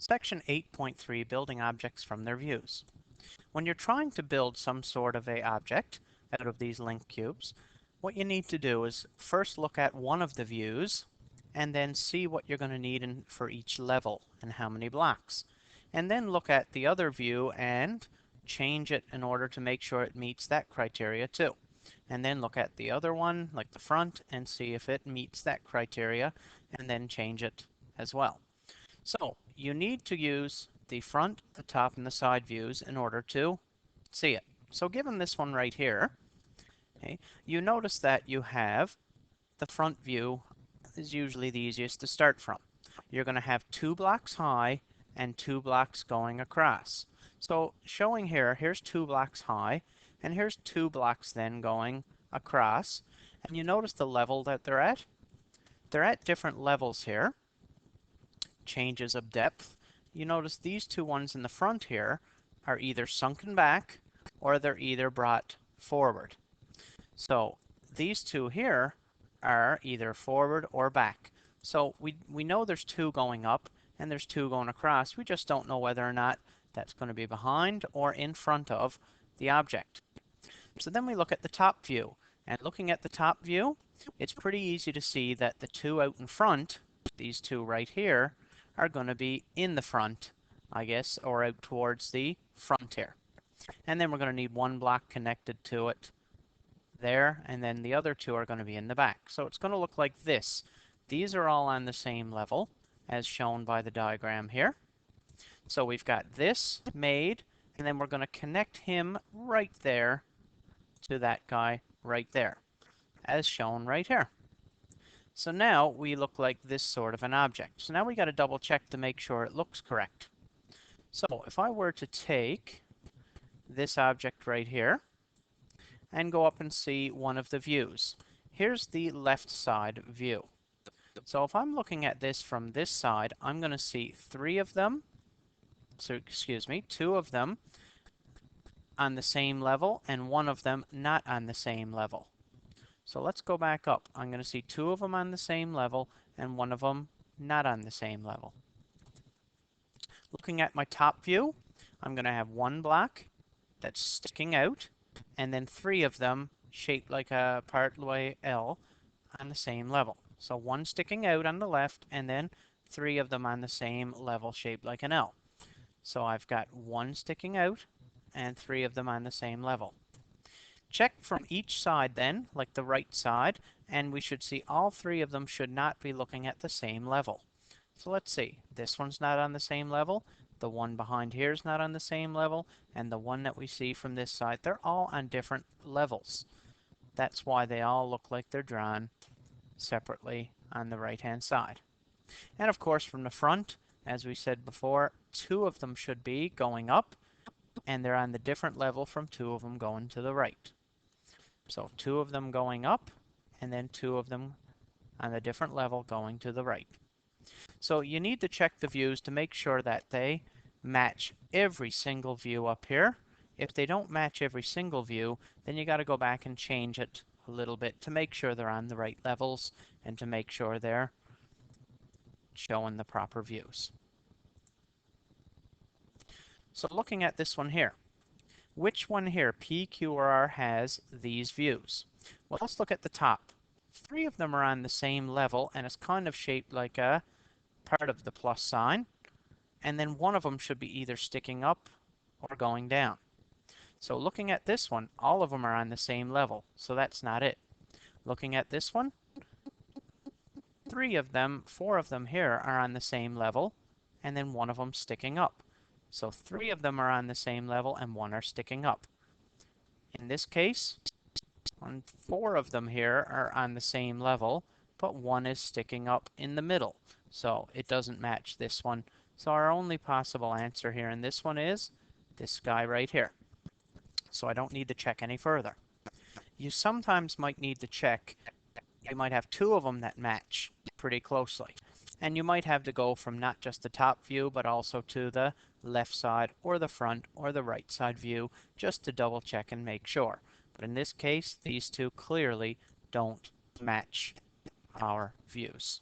Section 8.3, Building Objects from Their Views. When you're trying to build some sort of a object out of these link cubes, what you need to do is first look at one of the views and then see what you're going to need for each level and how many blocks. And then look at the other view and change it in order to make sure it meets that criteria too. And then look at the other one, like the front, and see if it meets that criteria, and then change it as well. So you need to use the front, the top, and the side views in order to see it. So given this one right here, okay, you notice that you have the front view is usually the easiest to start from. You're going to have 2 blocks high and 2 blocks going across. So showing here, here's 2 blocks high, and here's 2 blocks then going across. And you notice the level that they're at? They're at different levels here. Changes of depth. You notice these two ones in the front here are either sunken back or they're either brought forward. So these two here are either forward or back. So we know there's 2 going up and there's 2 going across. We just don't know whether or not that's going to be behind or in front of the object. So then we look at the top view. And looking at the top view, it's pretty easy to see that the 2 out in front, these 2 right here, are going to be in the front, I guess, or out towards the front here. And then we're going to need 1 block connected to it there, and then the other 2 are going to be in the back. So it's going to look like this. These are all on the same level, as shown by the diagram here. So we've got this made, and then we're going to connect him right there to that guy right there, as shown right here. So now we look like this sort of an object. So now we got to double check to make sure it looks correct. So if I were to take this object right here and go up and see one of the views, here's the left side view. So if I'm looking at this from this side, I'm going to see 3 of them, so excuse me, 2 of them on the same level and 1 of them not on the same level. So let's go back up. I'm going to see 2 of them on the same level and 1 of them not on the same level. Looking at my top view, I'm going to have 1 block that's sticking out and then 3 of them shaped like a partway L on the same level. So 1 sticking out on the left and then 3 of them on the same level shaped like an L. So I've got 1 sticking out and 3 of them on the same level. Check from each side then, like the right side, and we should see all 3 of them should not be looking at the same level. So let's see, this one's not on the same level, the one behind here is not on the same level, and the one that we see from this side, they're all on different levels. That's why they all look like they're drawn separately on the right-hand side. And of course from the front, as we said before, 2 of them should be going up, and they're on the different level from 2 of them going to the right. So 2 of them going up, and then 2 of them on a different level going to the right. So you need to check the views to make sure that they match every single view up here. If they don't match every single view, then you got to go back and change it a little bit to make sure they're on the right levels and to make sure they're showing the proper views. So looking at this one here, which one here, P, Q, or R, has these views? Well, let's look at the top. 3 of them are on the same level, and it's kind of shaped like a part of the plus sign. And then 1 of them should be either sticking up or going down. So looking at this one, all of them are on the same level, so that's not it. Looking at this one, 4 of them here are on the same level, and then 1 of them sticking up. So 3 of them are on the same level and 1 are sticking up. In this case, 4 of them here are on the same level, but 1 is sticking up in the middle. So it doesn't match this one. So our only possible answer here in this one is this guy right here. So I don't need to check any further. You sometimes might need to check. You might have 2 of them that match pretty closely. And you might have to go from not just the top view, but also to the left side or the front or the right side view, just to double check and make sure. But in this case, these 2 clearly don't match our views.